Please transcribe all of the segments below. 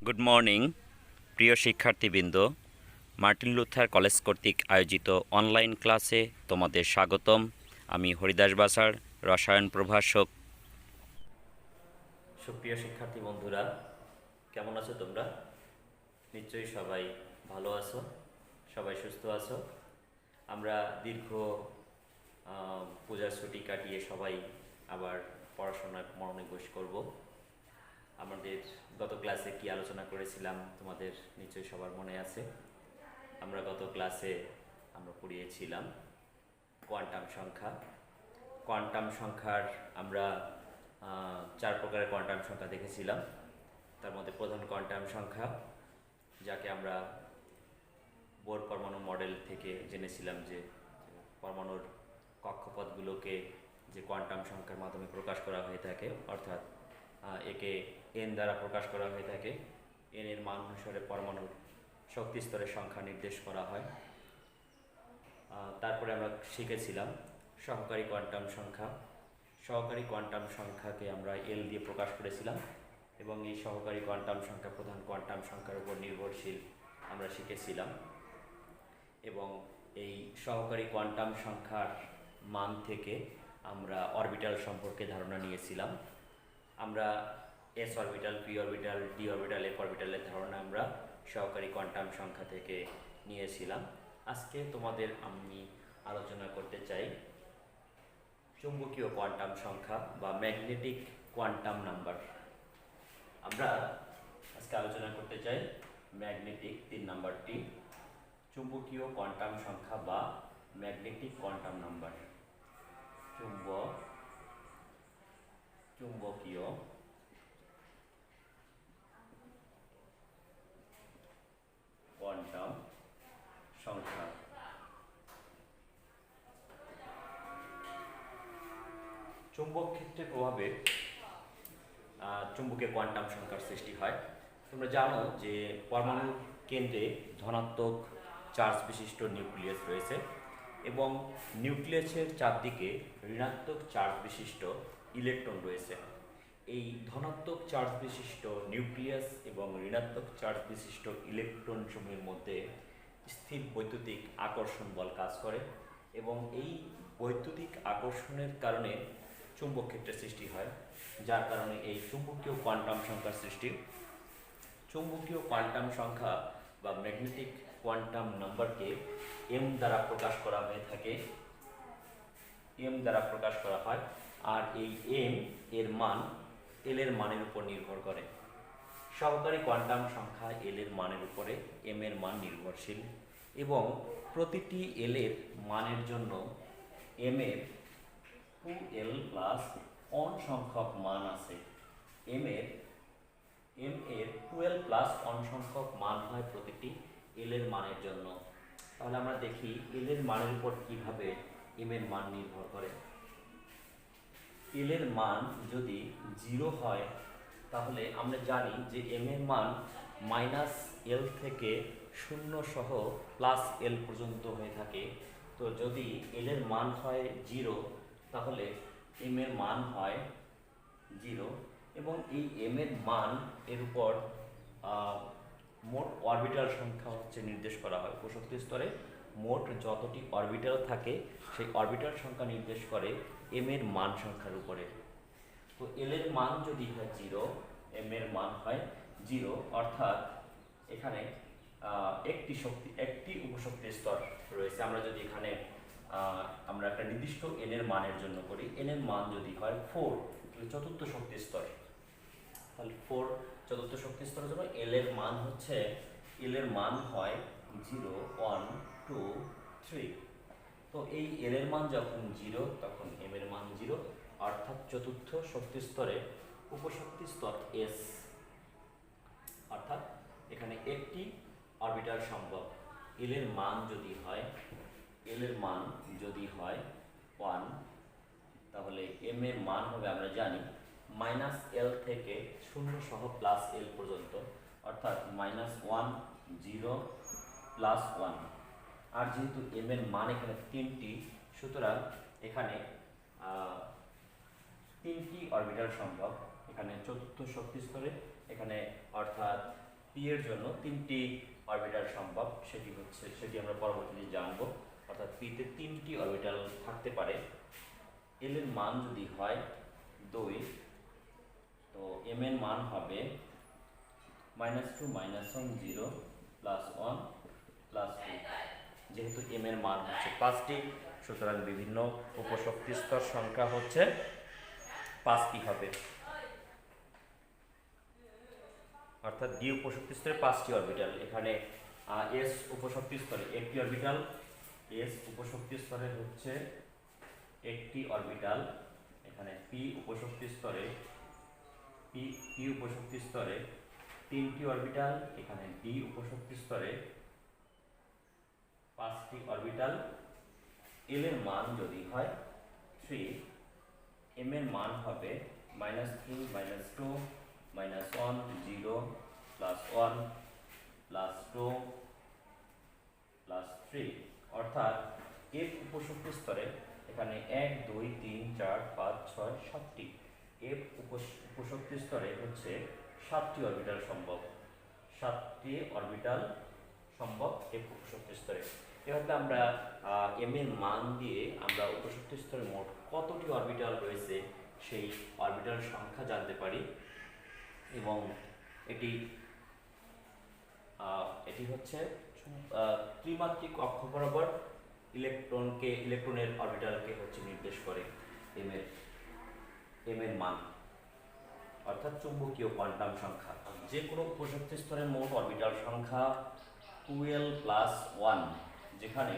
Good morning প্রিয় শিক্ষার্থীবৃন্দ। Martin Luther college কর্তৃক আয়োজিত অনলাইন ক্লাসে তোমাদের স্বাগতম। আমি হরিদাস বাসার রসায়ন প্রভাষক। সুপ্রিয় শিক্ষার্থী বন্ধুরা, কেমন আছো তোমরা? নিশ্চয়ই সবাই ভালো আছো, সবাই সুস্থ আছো। আমরা দীর্ঘ পূজার ছুটি কাটিয়ে সবাই আবার পড়াশোনায় মনোনিবেশ করব। আমাদের গত ক্লাসে কি আলোচনা করেছিলাম তোমাদের নিশ্চয়ই সবার মনে আছে। আমরা গত ক্লাসে পড়িয়েছিলাম কোয়ান্টাম সংখ্যা। কোয়ান্টাম সংখ্যার আমরা 4 প্রকারের কোয়ান্টাম সংখ্যা দেখেছিলাম। তার মধ্যে প্রধান কোয়ান্টাম সংখ্যা, যাকে আমরা বোর পরমাণু মডেল থেকে জেনেছিলাম যে পরমাণুর কক্ষপথগুলোকে যে কোয়ান্টাম সংখ্যার মাধ্যমে প্রকাশ করা হয়ে থাকে, অর্থাৎ একে এন দ্বারা প্রকাশ করা হয়ে থাকে। এন এর মান অনুসারে পরমাণুর শক্তি স্তরের সংখ্যা নির্দেশ করা হয়। তারপরে আমরা শিখেছিলাম সহকারী কোয়ান্টাম সংখ্যা। সহকারী কোয়ান্টাম সংখ্যাকে আমরা এল দিয়ে প্রকাশ করেছিলাম, এবং এই সহকারী কোয়ান্টাম সংখ্যা প্রধান কোয়ান্টাম সংখ্যার উপর নির্ভরশীল আমরা শিখেছিলাম। এবং এই সহকারী কোয়ান্টাম সংখ্যার মান থেকে আমরা অরবিটাল সম্পর্কে ধারণা নিয়েছিলাম। আমরা S orbital, P orbital, D orbital, F অরবিটালের ধারণা আমরা সহকারী কোয়ান্টাম সংখ্যা থেকে নিয়েছিলাম। আজকে তোমাদের আমি আলোচনা করতে চাই চুম্বকীয় কোয়ান্টাম সংখ্যা বা ম্যাগনেটিক কোয়ান্টাম নাম্বার। আমরা আজকে আলোচনা করতে চাই ম্যাগনেটিক 3 নাম্বারটি, চুম্বকীয় কোয়ান্টাম সংখ্যা বা ম্যাগনেটিক কোয়ান্টাম নাম্বার। চুম্বকীয় কোয়ান্টাম সংখ্যা। চুম্বক ক্ষেত্রের প্রভাবে চুম্বকীয় কোয়ান্টাম সংখ্যার সৃষ্টি হয়। তোমরা জানো যে পরমাণুর কেন্দ্রে ধনাত্মক চার্জ বিশিষ্ট নিউক্লিয়াস রয়েছে, এবং নিউক্লিয়াসের চারদিকে ঋণাত্মক চার্জ বিশিষ্ট ইলেকট্রন রয়েছে। এই ধনাত্মক চার্জ বিশিষ্ট নিউক্লিয়াস এবং ঋণাত্মক চার্জ বিশিষ্ট ইলেকট্রন সমূহের মধ্যে স্থির বৈদ্যুতিক আকর্ষণ বল কাজ করে, এবং এই বৈদ্যুতিক আকর্ষণের কারণে চুম্বক ক্ষেত্রের সৃষ্টি হয়, যার কারণে এই চুম্বকীয় কোয়ান্টাম সংখ্যার সৃষ্টি। চুম্বকীয় কোয়ান্টাম সংখ্যা বা ম্যাগনেটিক কোয়ান্টাম নাম্বারকে এম দ্বারা প্রকাশ করা হয়ে থাকে, এম দ্বারা প্রকাশ করা হয়। আর এই এম এর মান এল এর মানের উপর নির্ভর করে। সহকারী কোয়ান্টাম সংখ্যা এল এর মানের উপরে এম এর মান নির্ভরশীল, এবং প্রতিটি এল এর মানের জন্য এম এর 2l প্লাস অন সংখ্যক মান আছে। এম এর 12 প্লাস অন সংখ্যক মান হয় প্রতিটি এল এর মানের জন্য। তাহলে আমরা দেখি এল এর মানের উপর কিভাবে এম এর মান নির্ভর করে। এল এর মান যদি 0 হয়, তাহলে আমরা জানি যে এম এর মান -l থেকে 0 সহ +l পর্যন্ত হয়ে থাকে। তো যদি এল এর মান হয় 0, তাহলে এম এর মান হয় 0, এবং এই এম এর মান এর উপর মোট অরবিটাল সংখ্যা নির্দেশ করা হয়। উপশক্তি স্তরে মোট যতটি অরবিটাল থাকে সেই অরবিটাল সংখ্যা নির্দেশ করে এম এর মান সংখ্যার উপরে। তো এল এর মান যদি হয় 0, এম এর মান হয় 0, অর্থাৎ এখানে একটি উপশক্তি স্তর রয়েছে। আমরা যদি এখানে আমরা একটা নির্দিষ্ট এন এর মানের জন্য করি, এন এর মান যদি হয় 4, তাহলে চতুর্থ শক্তি স্তর, তাহলে 4 চতুর্থ শক্তি স্তরের জন্য এল এর মান হয় 0, 1, 2, 3। তো এই এল এর মান যখন 0, তখন এম এর মান 0, অর্থাৎ চতুর্থ শক্তি স্তরে উপশক্তি স্তর এস, অর্থাৎ এখানে একটি অরবিটাল সম্ভব। এল এর মান যদি হয় 1, তাহলে এম এর মান হবে, আমরা জানি, -l থেকে 0 সহ +l পর্যন্ত, অর্থাৎ -1, 0, +1। আর যেহেতু এম এর মান এখানে 3টি, সুতরাং এখানে 3টি অরবিটাল সম্ভব এখানে চতুর্থ শক্তি স্তরে, এখানে অর্থাৎ পি এর জন্য 3টি অরবিটাল সম্ভব, সেটি আমরা পরবর্তীতে জানব। অর্থাৎ পিতে 3টি অরবিটাল থাকতে পারে। এল এর মান যদি হয় 2, তো এম এর মান হবে -2 -1 0 +1 +2। যেহেতু এম এর মান হচ্ছে 5টি, সুতরাং বিভিন্ন উপশক্তি স্তর সংখ্যা হচ্ছে 5টি হবে। অর্থাৎ ডি উপশক্তি স্তরে 5টি অরবিটাল। এখানে এস উপশক্তি স্তরে একটি অরবিটাল, এস উপশক্তি স্তরে হচ্ছে একটি অরবিটাল। এখানে পি উপশক্তি স্তরে উপশক্তি স্তরে 3টি অরবিটাল। এখানে ডি উপশক্তি স্তরে 5টি অরবিটাল। এল এর মান যদি হয় 3, এম এর মান হবে -3 -2 -1 0 +1 +2 +3। অর্থাৎ এফ উপশক্তি স্তরে এখানে 1 2 3 4 5 6 7টি। এফ উপশক্তি স্তরে হচ্ছে 7টি অরবিটাল সম্ভব, 7টি অরবিটাল সম্ভব এফ উপশক্তি স্তরে। এভাবে আমরা এম এর মান দিয়ে আমরা উপশক্তি স্তরে মোট কতটি অরবিটাল রয়েছে সেই অরবিটাল সংখ্যা জানতে পারি। এবং এটি হচ্ছে ত্রিমাত্রিক অক্ষ বরাবর ইলেকট্রনের অরবিটালকে হচ্ছে নির্দেশ করে এম এর মান, অর্থাৎ চুম্বকীয় কোয়ান্টাম সংখ্যা। যে কোনো উপশক্তি স্তরের মোট অরবিটাল সংখ্যা 12 + 1, যেখানে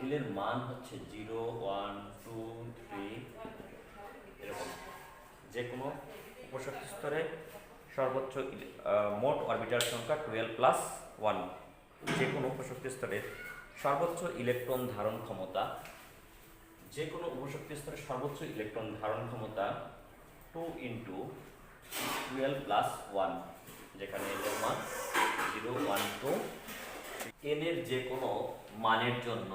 এল এর মান হচ্ছে 0 1 2 3 এরকম। যে কোনো উপশক্তি স্তরে সর্বোচ্চ মোট অরবিটাল সংখ্যা 12 + 1। যে কোনো উপশক্তি স্তরের সর্বোচ্চ ইলেকট্রন ধারণ ক্ষমতা, যে কোনো উপশক্তি স্তরের সর্বোচ্চ ইলেকট্রন ধারণ ক্ষমতা 2 × 12 + 1, যেখানে এল এর মান 0 1 2। এন এর যে কোনো মানের জন্য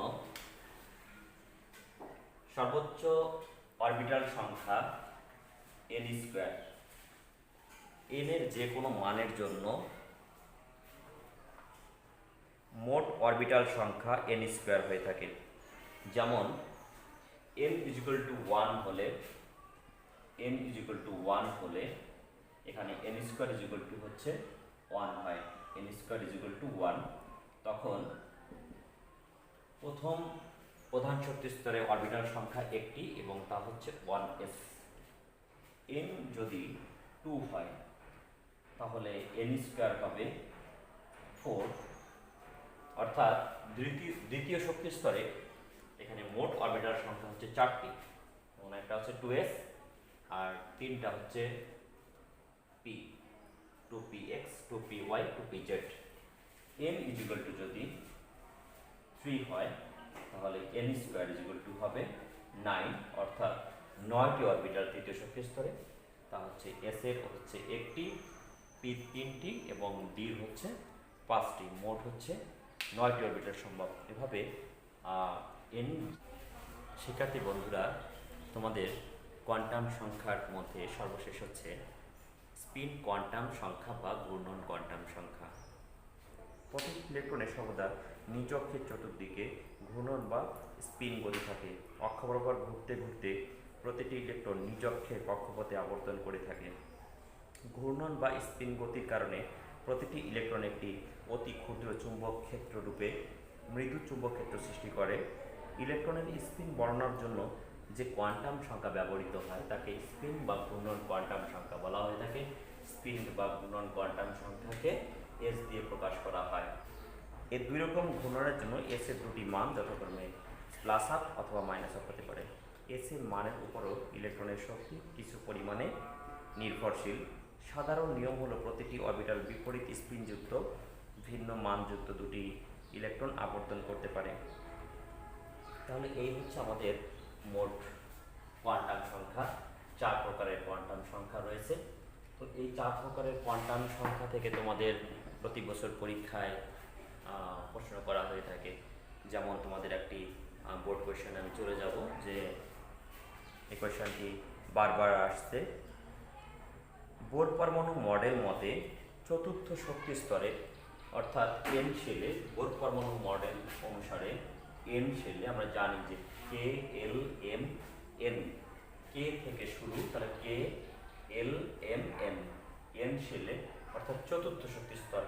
সর্বোচ্চ অরবিটাল সংখ্যা n²। এন এর যে কোনো মানের জন্য মোট অরবিটাল সংখ্যা n² হয়ে থাকে। যেমন n = 1 হলে এখানে n² হচ্ছে 1 হয়, n² 1। তখন প্রথম প্রধান শক্তি স্তরে অরবিটাল সংখ্যা একটি এবং তা হচ্ছে 1s। n যদি 2 হয় তাহলে n² হবে 4। অর্থাৎ দ্বিতীয় শক্তি স্তরে এখানে মোট অরবিটাল সংখ্যা হচ্ছে 4টি, এবং একটা হচ্ছে 2s আর 3টা হচ্ছে p, 2px 2py 2pz। n যদি 3 হয় তাহলে n² হবে 9, অর্থাৎ 9টি অরবিটাল তৃতীয় শক্তি স্তরে। তা হচ্ছে s এর হচ্ছে একটি, p 3টি এবং d হচ্ছে 5টি। মোট হচ্ছে 9টি অরবিটাল সম্ভব। এভাবে n। শিক্ষার্থী বন্ধুরা, তোমাদের কোয়ান্টাম সংখ্যার মধ্যে সর্বশেষ হচ্ছে স্পিন কোয়ান্টাম সংখ্যা বা ঘূর্ণন কোয়ান্টাম সংখ্যা। প্রতিটি ইলেকট্রনের সর্বদা নিজ অক্ষের চতুর্দিকে ঘূর্ণন বা স্পিন গতি থাকে। অক্ষ বরাবর ঘুরতে ঘুরতে প্রতিটি ইলেকট্রন নিজ অক্ষের কক্ষপথে আবর্তন করে থাকে। ঘূর্ণন বা স্পিন গতির কারণে প্রতিটি ইলেকট্রন একটি অতি ক্ষুদ্র চুম্বক ক্ষেত্র রূপে মৃদু চুম্বক ক্ষেত্র সৃষ্টি করে। ইলেকট্রনের স্পিন বর্ণনার জন্য যে কোয়ান্টাম সংখ্যা ব্যবহৃত হয় তাকে স্পিন বা ঘূর্ণন কোয়ান্টাম সংখ্যা বলা হয়ে থাকে। স্পিন বা ঘূর্ণন কোয়ান্টাম সংখ্যাকে এস দিয়ে প্রকাশ করা হয়। এই দুই রকম ঘূর্ণনের জন্য এস এর দুটি মান যথাক্রমে +1 অথবা -1 হতে পারে। এস এর মানের উপরও ইলেকট্রনের শক্তি কিছু পরিমাণে নির্ভরশীল। সাধারণ নিয়ম হলো প্রতিটি অরবিটাল বিপরীত স্পিনযুক্ত ভিন্ন মানযুক্ত দুটি ইলেকট্রন আবর্তন করতে পারে। তাহলে এই হচ্ছে আমাদের মোট কোয়ান্টাম সংখ্যা। 4 প্রকারের কোয়ান্টাম সংখ্যা রয়েছে। তো এই 4 প্রকারের কোয়ান্টাম সংখ্যা থেকে তোমাদের প্রতি বছর পরীক্ষায় প্রশ্ন করা হয়ে থাকে। যেমন তোমাদের একটি বোর্ড কোয়েশ্চেন আমি চলে যাব, যে এই কোয়েশ্চেনটি বারবার আসছে। বোর পরমাণু মডেল মতে চতুর্থ শক্তি স্তরে অর্থাৎ এন শেলে বোর পরমাণু মডেল অনুসারে এন শেলে আমরা জানি যে কে এল এম এন, কে থেকে শুরু, তাহলে কে এল এম এন, এন শেলে অর্থাৎ চতুর্থ শক্তি স্তর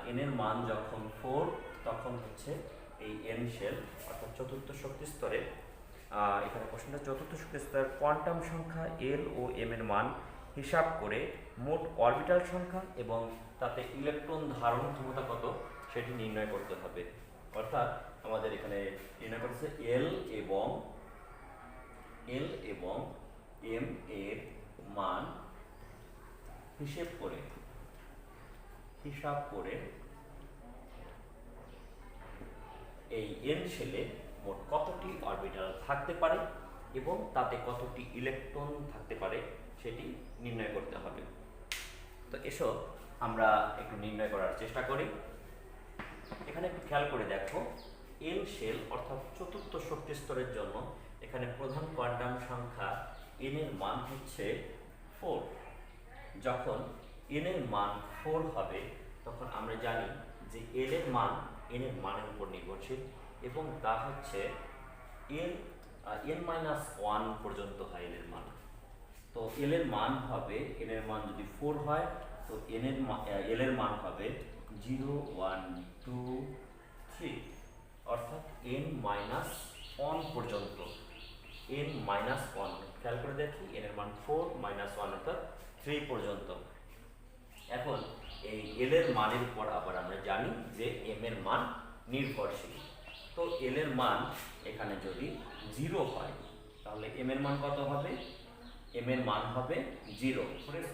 এনের মান যখন 4 তখন হচ্ছে এই এন শেল অর্থাৎ চতুর্থ শক্তি স্তরে। এখানে প্রশ্নটা চতুর্থ শক্তি স্তরের কোয়ান্টাম সংখ্যা এল ও এম এর মান হিসাব করে মোট অরবিটাল সংখ্যা এবং তাতে ইলেকট্রন ধারণ ক্ষমতা কত সেটি নির্ণয় করতে হবে। অর্থাৎ আমাদের এখানে নির্ণয় করতে এল এবং এম এর মান হিসাব করে এই এন শেলে মোট কতটি অরবিটাল থাকতে পারে এবং তাতে কতটি ইলেকট্রন থাকতে পারে সেটি নির্ণয় করতে হবে। তো এসো আমরা একটু নির্ণয় করার চেষ্টা করি। এখানে একটু খেয়াল করে দেখো, এন শেল অর্থাৎ চতুর্থ শক্তি স্তরের জন্য এখানে প্রধান কোয়ান্টাম সংখ্যা এন এর মান হচ্ছে 4। যখন এন এর মান 4 হবে তখন আমরা জানি যে এল এর মান এন এর মানের উপর নির্ভরশীল এবং তা হচ্ছে n-1 পর্যন্ত হয় এল এর মান। তো এল এর মান হবে, এন এর মান যদি 4 হয় তো এল এর মান হবে 0 1 2 3 অর্থাৎ n-1 পর্যন্ত। n-1 খেয়াল করে দেখি, এন এর মান 4 -1 অর্থাৎ 3 পর্যন্ত। এখন এই এল এর মানের উপর আবার আমরা জানি যে এম এর মান নির্ভরশীল। তো এল এর মান এখানে যদি 0 হয় তাহলে এম এর মান কত হবে? এম এর মান হবে 0।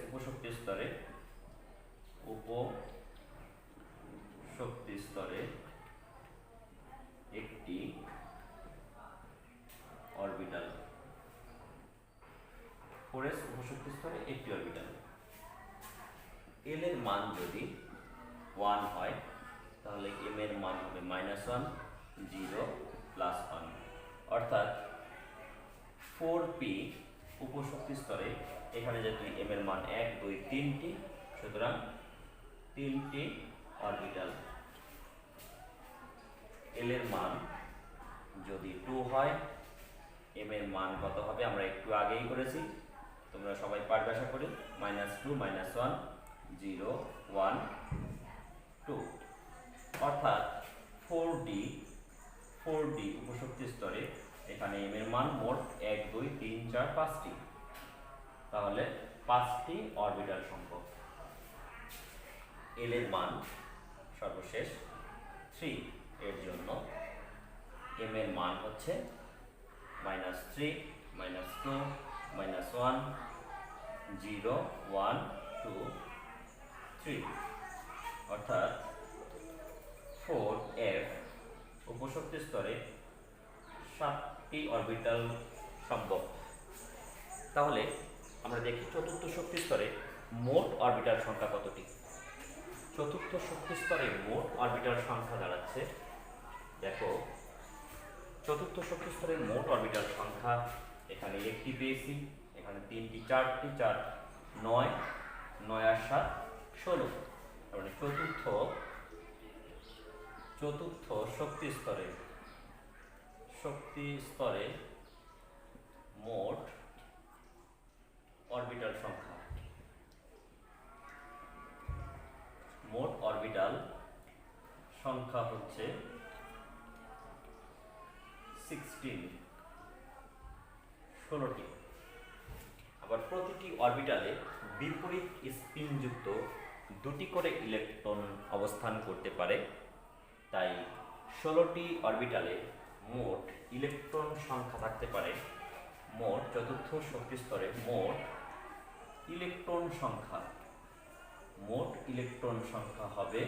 উপশক্তি স্তরে একটি অরবিটাল, উপশক্তি স্তরে একটি অরবিটাল। এল এর মান যদি 1 হয় তাহলে এম এর মান হবে -1 0 +1 অর্থাৎ 4p উপশক্তি স্তরে এখানে যেহেতু এম এর মান 1 2 3টি, সুতরাং 3টি অরবিটাল। এল এর মান যদি 2 হয় এম এর মান কত হবে আমরা একটু আগেই করেছি, তোমরা সবাই পারবে আশা করি, -2 -1 0 1 2 অর্থাৎ 4d উপশক্তি স্তরে এখানে এম এর মান মোট 1 2 3 4 5টি, তাহলে 5টি অরবিটাল সম্ভব। এল এর মান সর্বশেষ 3 এর জন্য এম এর মান হচ্ছে -3 -2 -1 0 1 2 3 অর্থাৎ 4f উপশক্তি স্তরে 7টি অরবিটাল সম্ভব। তাহলে আমরা দেখি চতুর্থ শক্তি স্তরে মোট অরবিটাল সংখ্যা কতটি। চতুর্থ শক্তি স্তরে মোট অরবিটাল সংখ্যা দাঁড়াচ্ছে, দেখো চতুর্থ শক্তি স্তরে মোট অরবিটাল সংখ্যা এখানে একটি পেয়েছি, এখানে 3টি 4টি 4 9 9 আর 7 16, মানে চতুর্থ শক্তি স্তরে মোট অরবিটাল সংখ্যা হচ্ছে 16টি। আবার প্রতিটি অরবিটালে বিপরীত স্পিনযুক্ত 2টি করে ইলেকট্রন অবস্থান করতে পারে, তাই 16টি অরবিটালে মোট ইলেকট্রন সংখ্যা থাকতে পারে। মোট চতুর্থ শক্তি স্তরে মোট ইলেকট্রন সংখ্যা হবে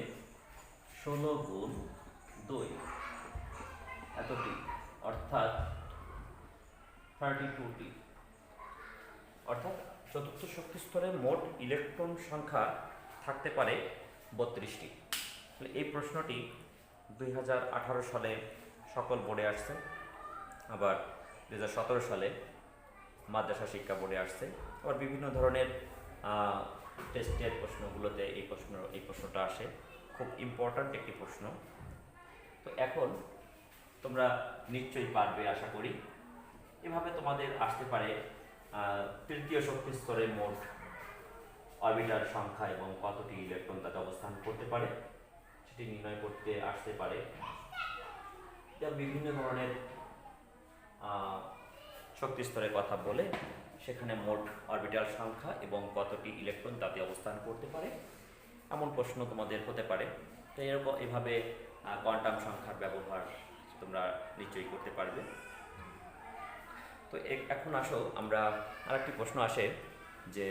16 গুণ 2 এতটি, অর্থাৎ 32টি। অর্থাৎ চতুর্থ শক্তি স্তরে মোট ইলেকট্রন সংখ্যা থাকতে পারে 32টি। এই প্রশ্নটি 2018 সালে সকল বোর্ডে আসছে, আবার 2017 সালে মাদ্রাসা শিক্ষা বোর্ডে আসছে, আবার বিভিন্ন ধরনের টেস্টের প্রশ্নগুলোতে এই প্রশ্নটা আসে, খুব ইম্পর্ট্যান্ট একটি প্রশ্ন। তো এখন তোমরা নিশ্চয়ই পারবে আশা করি। এভাবে তোমাদের আসতে পারে তৃতীয় শক্তি স্তরে মোট অরবিটাল সংখ্যা এবং কতটি ইলেকট্রন তাতে অবস্থান করতে পারে সেটি নির্ণয় করতে আসতে পারে। এটা বিভিন্ন ধরনের শক্তি স্তরের কথা বলে সেখানে মোট অরবিটাল সংখ্যা এবং কতটি ইলেকট্রন তাতে অবস্থান করতে পারে এমন প্রশ্ন তোমাদের হতে পারে। তো এভাবে কোয়ান্টাম সংখ্যার ব্যবহার তোমরা নিশ্চয়ই করতে পারবে। তো এখন আসো আমরা আরেকটি প্রশ্ন আসে যে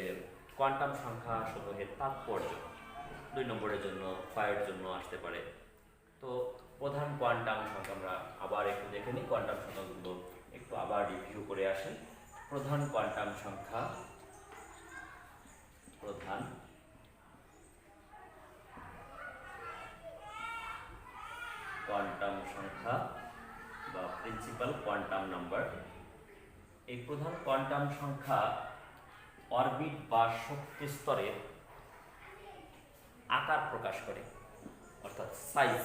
কোয়ান্টাম সংখ্যা সমূহের তাৎপর্য 2 নম্বরের জন্য, 5 জন্য আসতে পারে। তো প্রধান কোয়ান্টাম সংখ্যা আমরা আবার একটু দেখে নিই, কোয়ান্টাম সংখ্যাগুলো একটু আবার রিভিউ করে আসি। প্রধান কোয়ান্টাম সংখ্যা, প্রধান কোয়ান্টাম সংখ্যা বা প্রিন্সিপাল কোয়ান্টাম নাম্বার। এই প্রধান কোয়ান্টাম সংখ্যা অরবিট বা শক্তি স্তরের আকার প্রকাশ করে, অর্থাৎ সাইজ।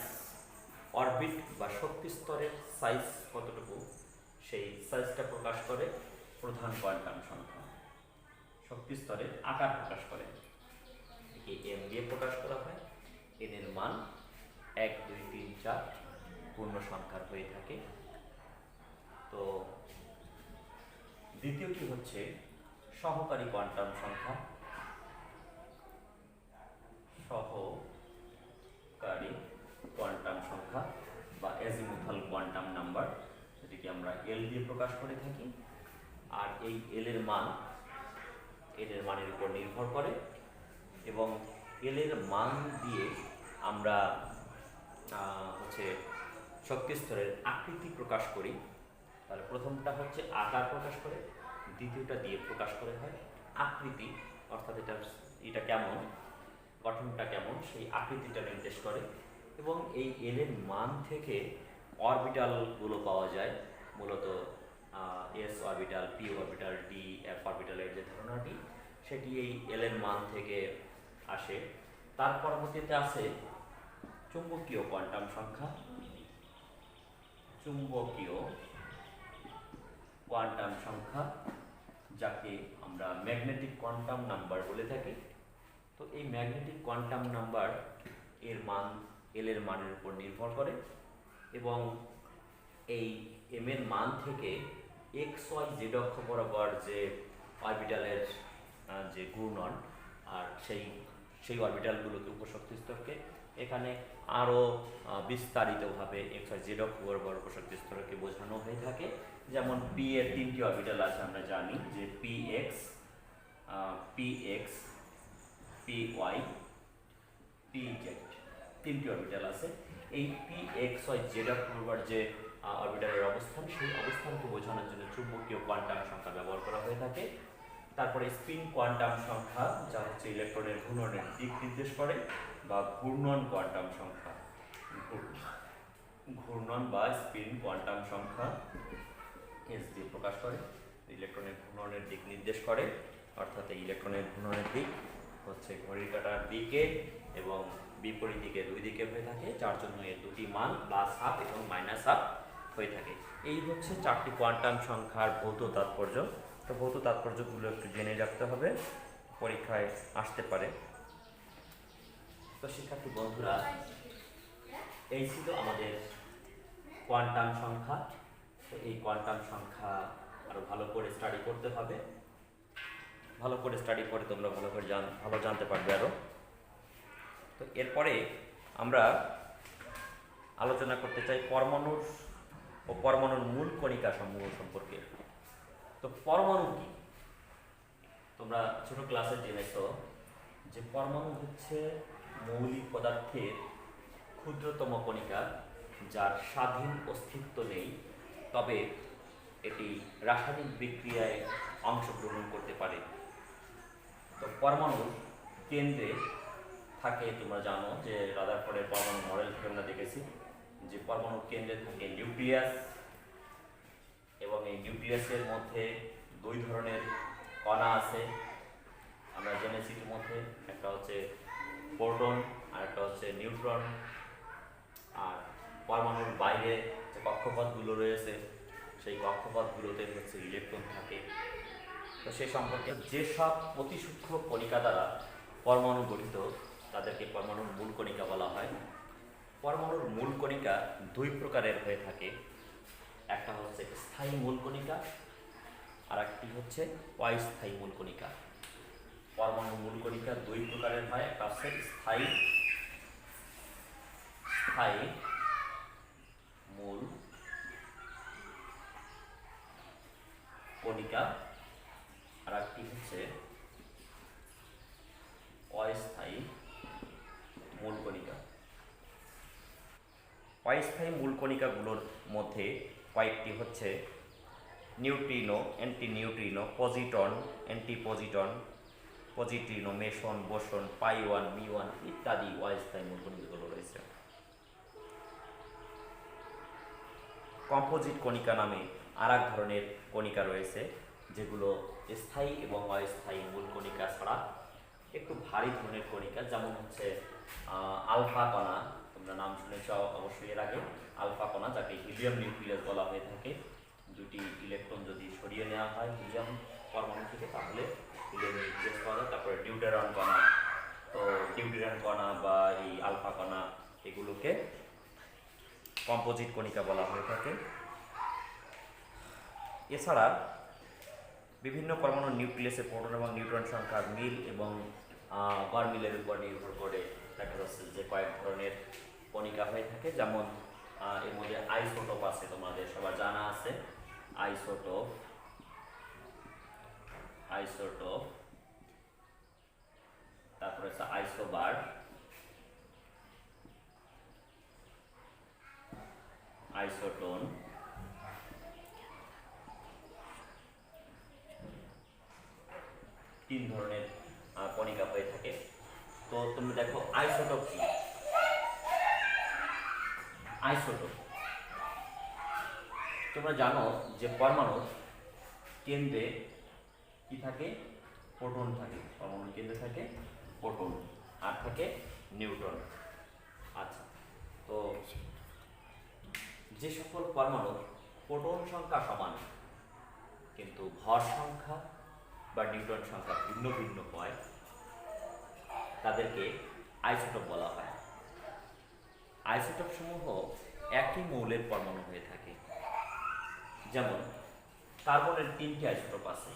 অরবিট বা শক্তি স্তরের সাইজ কতটুকু সেই সাইজটা প্রকাশ করে প্রধান কোয়ান্টাম সংখ্যা। শক্তি স্তরের আকার প্রকাশ করে, একে এম দিয়ে প্রকাশ করা হয়। এন এর মান 1, 2, 3, 4 পূর্ণ সংখ্যার হয়ে থাকে। তো দ্বিতীয়টি হচ্ছে সহকারী কোয়ান্টাম সংখ্যা। সহকারী কোয়ান্টাম সংখ্যা বা এজিমুথাল কোয়ান্টাম নাম্বার, যেটিকে আমরা এল দিয়ে প্রকাশ করে থাকি। আর এই এল এর মানের উপর নির্ভর করে এবং এল এর মান দিয়ে আমরা হচ্ছে শক্তি স্তরের আকৃতি প্রকাশ করি। তাহলে প্রথমটা হচ্ছে আকার প্রকাশ করে, দ্বিতীয়টা দিয়ে প্রকাশ করে হয় আকৃতি, অর্থাৎ এটা কেমন, গঠনটা কেমন সেই আকৃতিটা নির্দেশ করে। এবং এই এল এর মান থেকে অরবিটালগুলো পাওয়া যায়, মূলত S orbital, P orbital, D, F অরবিটালের যে ধারণাটি সেটি এই এল এর মান থেকে আসে। তার পরবর্তীতে আছে চুম্বকীয় কোয়ান্টাম সংখ্যা। চুম্বকীয় কোয়ান্টাম সংখ্যা, যাকে আমরা ম্যাগনেটিক কোয়ান্টাম নাম্বার বলে থাকি। তো এই ম্যাগনেটিক কোয়ান্টাম নাম্বার এর মান এল এর মানের উপর নির্ভর করে এবং এই এম এর মান থেকে এক্স ওয়াই জেড অক্ষ বরাবর যে অরবিটালের যে ঘূর্ণন আর সেই অরবিটালগুলোকে উপশক্তি স্তরকে এখানে আরও বিস্তারিতভাবে এক্স ওয়াই জেড অক্ষ বরাবর উপশক্তি স্তরকে বোঝানো হয়ে থাকে। যেমন পি এর 3টি অরবিটাল আছে, আমরা জানি যে P X, P Y, P Z 3টি অরবিটাল আছে। এই পি এক্স ওয়াই জেড অক্ষ বরাবর যে অরবিটালের অবস্থান, সেই অবস্থানকে বোঝানোর জন্য চুম্বকীয় কোয়ান্টাম সংখ্যা ব্যবহার করা হয়ে থাকে। তারপরে স্পিন কোয়ান্টাম সংখ্যা, যা হচ্ছে ইলেকট্রনের ঘূর্ণনের দিক নির্দেশ করে, বা ঘূর্ণন কোয়ান্টাম সংখ্যা, ঘূর্ণন বা স্পিন কোয়ান্টাম সংখ্যা এস দিয়ে প্রকাশ করে, ইলেকট্রনের ঘূর্ণনের দিক নির্দেশ করে। অর্থাৎ এই ইলেকট্রনের ঘূর্ণনের দিক হচ্ছে ঘড়ির কাঁটার দিকে এবং বিপরীত দিকে 2 দিকে হয়ে থাকে, যার জন্য এর দুটি মান +12 এবং -12 হয়ে থাকে। এই হচ্ছে 4টি কোয়ান্টাম সংখ্যার ভৌত তাৎপর্য। তো ভৌত তাৎপর্যগুলো একটু জেনে রাখতে হবে, পরীক্ষায় আসতে পারে। তো শিক্ষার্থী বন্ধুরা, এই ছিল আমাদের কোয়ান্টাম সংখ্যা। তো এই কোয়ান্টাম সংখ্যা আরও ভালো করে স্টাডি করতে হবে। ভালো করে স্টাডি করে তোমরা ভালো জানতে পারবে আরও। তো এরপরে আমরা আলোচনা করতে চাই পরমাণুর মূল কণিকা সমূহ সম্পর্কে। তো পরমাণু কি? তোমরা ছোট ক্লাসে জেনেছ যে পরমাণু হচ্ছে মৌলিক পদার্থের ক্ষুদ্রতম কণিকা, যার স্বাধীন অস্তিত্ব নেই, তবে এটি রাসায়নিক বিক্রিয়ায় অংশগ্রহণ করতে পারে। তো পরমাণুর কেন্দ্রে থাকে, তোমরা জানো যে রাদারফোর্ডের পরমাণু মডেল থেকে আমরা দেখেছি যে পরমাণুর কেন্দ্রে থাকে নিউক্লিয়াস, এবং এই নিউক্লিয়াসের মধ্যে 2 ধরনের কণা আছে, আমরা জেনেছি ইতিমধ্যে, একটা হচ্ছে প্রোটন আর একটা হচ্ছে নিউট্রন। আর পরমাণুর বাইরে যে কক্ষপথগুলো রয়েছে সেই কক্ষপথগুলোতে হচ্ছে ইলেকট্রন থাকে। তো সে সম্পর্কে যেসব অতি সূক্ষ্ম কণিকা দ্বারা পরমাণু গঠিত তাদেরকে পরমাণুর মূল কণিকা বলা হয়। পরমাণুর মূল কণিকা দুই প্রকারের হয়ে থাকে, একটা হচ্ছে স্থায়ী মূল কণিকা আর একটি হচ্ছে অস্থায়ী মূল কণিকা। পরমাণু মূল কণিকা দুই প্রকারের হয়, একটা হচ্ছে স্থায়ী স্থায়ী মূল কণিকা আর একটি হচ্ছে অস্থায়ী মূল কণিকা। অস্থায়ী মূল কণিকাগুলোর মধ্যে কয়েকটি হচ্ছে নিউট্রিনো, অ্যান্টিনিউট্রিনো, পজিট্রন, অ্যান্টিপজিট্রন, পজিট্রিনো, মেসন, বোসন, পাই1, মি1 ইত্যাদি অস্থায়ী মূল কণিকাগুলো রয়েছে। কম্পোজিট কণিকা নামে আর এক ধরনের কণিকা রয়েছে, যেগুলো স্থায়ী এবং অস্থায়ী মূল কণিকা ছাড়া একটু ভারী ধরনের কণিকা, যেমন হচ্ছে আলফা কণা। তোমরা নাম শুনেছ অবশ্যই এর আগে। আলফা কণা, যাকে হিলিয়াম নিউক্লিয়াস বলা হয়ে থাকে। দুটি ইলেকট্রন যদি সরিয়ে নেওয়া হয় হিলিয়াম পরমাণু থেকে তাহলে হিলিয়াম নিউক্লিয়াস পাওয়া যায়। তারপরে ডিউটেরন কণা। তো ডিউটেরন কণা বা এই আলফা কণা এগুলোকে কম্পোজিট কণিকা বলা হয়ে থাকে। এছাড়া বিভিন্ন পরমাণুর নিউক্লিয়াসে প্রোটন এবং নিউট্রন সংখ্যার মিল এবং গড়মিলের উপর নির্ভর করে দেখা যাচ্ছে যে কয়েক ধরনের কণিকা হয়ে থাকে। যেমন এর মধ্যে আইসোটোপ আছে, তোমাদের সবার জানা আছে। আইসোটোপ আইসোটোপ তারপরে হচ্ছে আইসোবার, আইসোটোন, তিন ধরনের কণিকা হয়ে থাকে। তো তুমি দেখো আইসোটোপ কি? আইসোটোপ তোমরা জানো যে পরমাণুর কেন্দ্রে কি থাকে? প্রোটন থাকে। পরমাণুর কেন্দ্রে থাকে প্রোটন আর থাকে নিউট্রন। আচ্ছা, তো যে সকল পরমাণুর প্রোটন সংখ্যা সমান কিন্তু ভর সংখ্যা বা নিউট্রন সংখ্যা ভিন্ন ভিন্ন হয় তাদেরকে আইসোটোপ বলা হয়। আইসোটোপ সমূহ একই মৌলের পরমাণু হয়ে থাকে। যেমন কার্বনের 3টি আইসোটোপ আছে।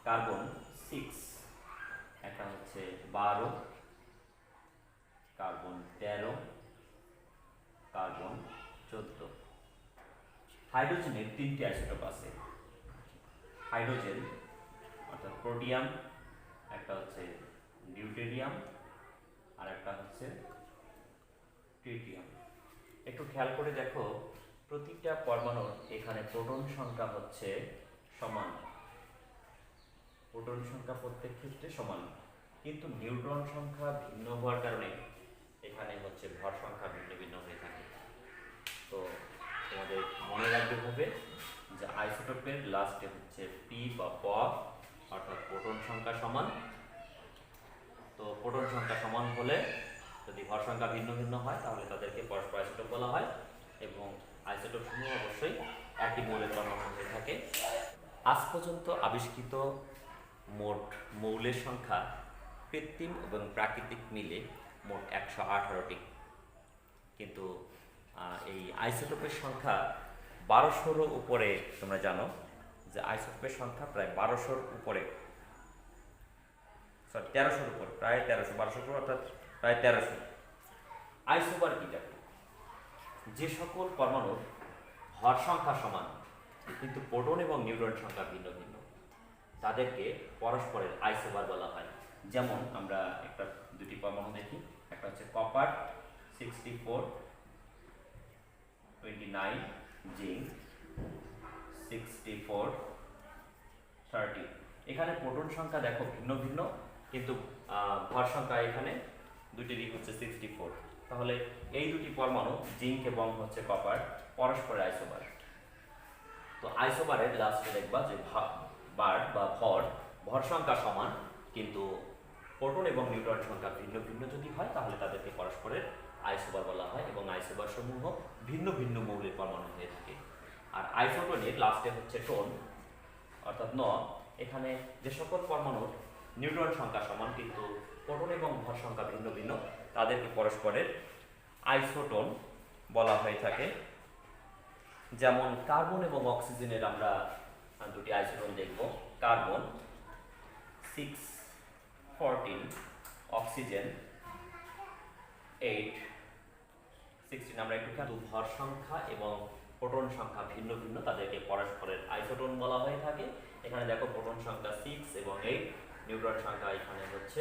কার্বন 6, একটা হচ্ছে 12, কার্বন 13, কার্বন 14। হাইড্রোজেনের 3টি আইসোটোপ আছে। হাইড্রোজেন অর্থাৎ প্রোটিয়াম, একটা হচ্ছে ডিউটেরিয়াম আর একটা হচ্ছে ট্রিটিয়াম। একটু খেয়াল করে দেখো, প্রতিটা পরমাণুর এখানে প্রোটন সংখ্যা হচ্ছে সমান। প্রোটন সংখ্যা প্রত্যেক ক্ষেত্রে সমান, কিন্তু নিউট্রন সংখ্যা ভিন্ন হওয়ার কারণে এখানে হচ্ছে ভর সংখ্যা ভিন্ন ভিন্ন হয়ে থাকে। তো তোমাদের মনে রাখতে হবে যে আইসোটোপের লাস্টে হচ্ছে পি বা প, অর্থাৎ প্রোটন সংখ্যা সমান। তো প্রোটন সংখ্যা সমান হলে যদি ভর সংখ্যা ভিন্ন ভিন্ন হয় তাহলে তাদেরকে পরস্পর আইসোটোপ বলা হয়, এবং আইসোটোপ সমূহ অবশ্যই একই মৌলের পরমাণু হয়ে থাকে। আজ পর্যন্ত আবিষ্কৃত মোট মৌলের সংখ্যা কৃত্রিম এবং প্রাকৃতিক মিলে মোট 118টি, কিন্তু এই আইসোটোপের সংখ্যা 1200-রও উপরে। তোমরা জানো যে আইসোটোপের সংখ্যা প্রায় 1200-র উপরে, 1300-র উপর, প্রায় 1300, 1200 উপর অর্থাৎ প্রায় 1300। আইসোবার কি? দেখো, যে সকল পরমাণুর ভর সংখ্যা সমান কিন্তু প্রোটন এবং নিউট্রন সংখ্যা ভিন্ন ভিন্ন তাদেরকে পরস্পরের আইসোবার বলা হয়। যেমন আমরা দুটি পরমাণু দেখি। একটা হচ্ছে কপার 64, 29, জিঙ্ক 64, 30। এখানে প্রোটন সংখ্যা দেখো ভিন্ন ভিন্ন, কিন্তু ভর সংখ্যা এখানে দুটিরই হচ্ছে 64। তাহলে এই দুটি পরমাণু জিঙ্ক এবং হচ্ছে কপার পরস্পরের আইসোবার। তো আইসোবারের লাস্টে দেখবা যে বার বা ভর সংখ্যা সমান কিন্তু প্রোটন এবং নিউট্রন সংখ্যা ভিন্ন ভিন্ন যদি হয় তাহলে তাদেরকে পরস্পরের আইসোবার বলা হয় এবং আইসোবার সমূহ ভিন্ন ভিন্ন মৌলের পরমাণু হয়ে থাকে। আর আইসোটোনের লাস্টে হচ্ছে টোন অর্থাৎ ন। এখানে যে সকল পরমাণুর নিউট্রন সংখ্যা সমান কিন্তু প্রোটন এবং ভর সংখ্যা ভিন্ন ভিন্ন তাদেরকে পরস্পরের আইসোটোন বলা হয়ে থাকে। যেমন কার্বন এবং অক্সিজেনের আমরা দুটি আইসোটোন দেখব। Carbon 614, oxygen 816। আমরা একটু কিন্তু ভর সংখ্যা এবং প্রোটন সংখ্যা ভিন্ন ভিন্ন তাদেরকে পরস্পরের আইসোটোন বলা হয়ে থাকে। এখানে দেখো প্রোটন সংখ্যা 6 এবং 8, নিউট্রন সংখ্যা এখানে হচ্ছে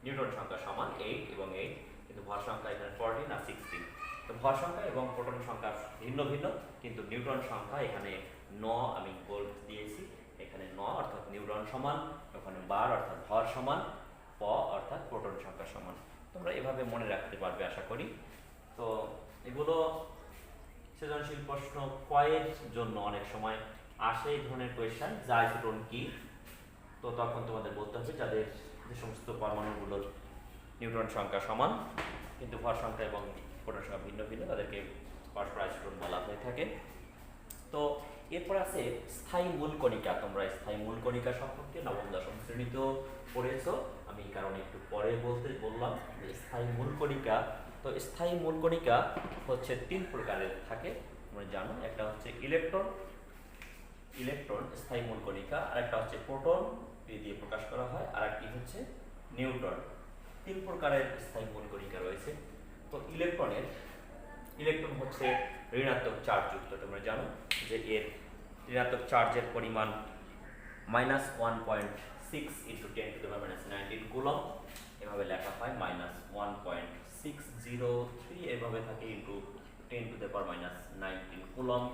নিউট্রন সংখ্যা সমান 8 এবং 8, কিন্তু ভর সংখ্যা এখানে 14 আর 16। তো ভর সংখ্যা এবং প্রোটন সংখ্যা ভিন্ন ভিন্ন, কিন্তু নিউট্রন সংখ্যা এখানে 9 আমি বোল্ড দিয়েছি, এখানে 9 অর্থাৎ নিউট্রন সমান, ওখানে 12 অর্থাৎ ভর সমান, প অর্থাৎ প্রোটন সংখ্যা সমান। তোমরা এভাবে মনে রাখতে পারবে আশা করি। তো এগুলো সৃজনশীল প্রশ্ন কয়ের জন্য অনেক সময় আসে এই ধরনের কোয়েশ্চেন, যে আইসোটোন কি। তো তখন তোমাদের বলতে হবে যাদের যে সমস্ত পরমাণুগুলোর নিউট্রন সংখ্যা সমান কিন্তু ভর সংখ্যা এবং প্রোটন সংখ্যা ভিন্ন ভিন্ন তাদেরকে পরস্পর আইসোটোন বলা হয়ে থাকে। তো এরপর আছে স্থায়ী মূল কণিকা। তোমরা স্থায়ী মূল কণিকা সম্পর্কে নবম দশম শ্রেণীতেও পড়েছো, আমি এই কারণে একটু পরে বললাম যে স্থায়ী মূল কণিকা। তো স্থায়ী মূল কণিকা হচ্ছে 3 প্রকারের থাকে, তোমরা জানো। একটা হচ্ছে ইলেকট্রন স্থায়ী মূল কণিকা, আর একটা হচ্ছে প্রোটন দিয়ে প্রকাশ করা হয়, আর একটি হচ্ছে নিউট্রন। 3 প্রকারের স্থায়ী মূল কণিকা রয়েছে। তো ইলেকট্রন হচ্ছে ঋণাত্মক চার্জযুক্ত। তোমরা জানো যে এর ঋণাত্মক চার্জের পরিমাণ -1.6 × 10⁻⁻19 কুলম, এভাবে লেখা হয় -1.603 এভাবে থাকে × 10⁻⁻19 কুলম।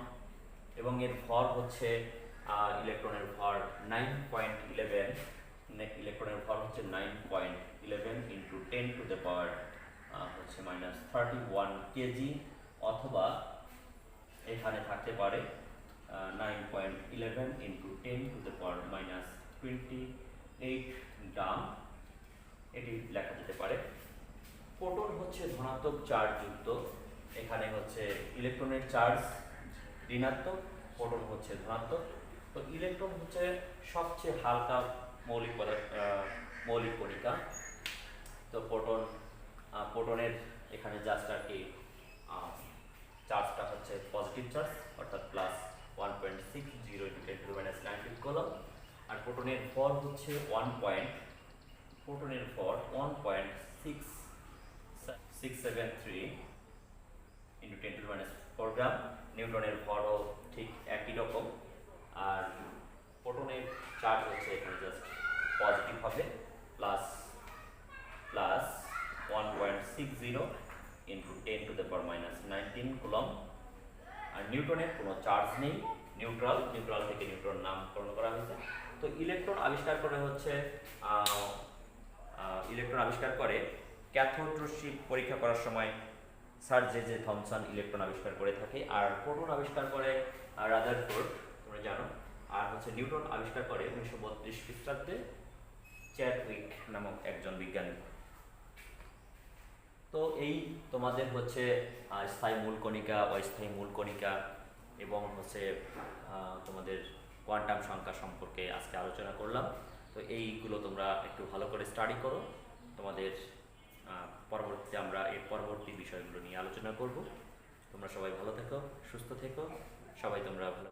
এবং এর ভর হচ্ছে ইলেকট্রনের ভর 9.11, ইলেকট্রনের ভর হচ্ছে 9.11 × 10⁻31 কেজি, অথবা এখানে থাকতে পারে 9.11 × 10⁻28 গ্রাম, এটি লেখা যেতে পারে। প্রোটন হচ্ছে ধনাত্মক চার্জযুক্ত। এখানে হচ্ছে ইলেকট্রনের চার্জ ঋণাত্মক, প্রোটন হচ্ছে ধনাত্মক। তো ইলেকট্রন হচ্ছে সবচেয়ে হালকা মৌলিক কণিকা। তো প্রোটনের এখানে জাস্ট আর কি চার্জটা হচ্ছে পজিটিভ চার্জ অর্থাৎ +1.60 × 10⁻⁹ কুলম। আর প্রোটনের ভর হচ্ছে 1.673 × 10⁻⁴ গ্রাম। নিউটনের ভরও ঠিক একই রকম। আর প্রোটনের চার্জ হচ্ছে এখানে জাস্ট পজিটিভ হবে, +1.60 × 10⁻⁻19 কুলম। আর নিউটনের কোনো চার্জ নেই, নিউট্রাল থেকে নিউট্রন নামকরণ করা হয়েছে। তো ইলেকট্রন আবিষ্কার করে ক্যাথোড রশ্মি পরীক্ষা করার সময় স্যার জে থমসন ইলেকট্রন আবিষ্কার করে থাকে। আর প্রোটন আবিষ্কার করে রাদারফোর্ড, তোমরা জানো। আর হচ্ছে নিউটন আবিষ্কার করে 1932 খ্রিস্টাব্দে চ্যাডউইক নামক একজন বিজ্ঞানী। তো এই তোমাদের হচ্ছে স্থায়ী মূল কণিকা, অস্থায়ী মূল কণিকা এবং হচ্ছে তোমাদের কোয়ান্টাম সংখ্যা সম্পর্কে আজকে আলোচনা করলাম। তো এইগুলো তোমরা একটু ভালো করে স্টাডি করো। তোমাদের পরবর্তীতে আমরা এর পরবর্তী বিষয়গুলো নিয়ে আলোচনা করব। তোমরা সবাই ভালো থেকো, সুস্থ থেকো, সবাই তোমরা ভালো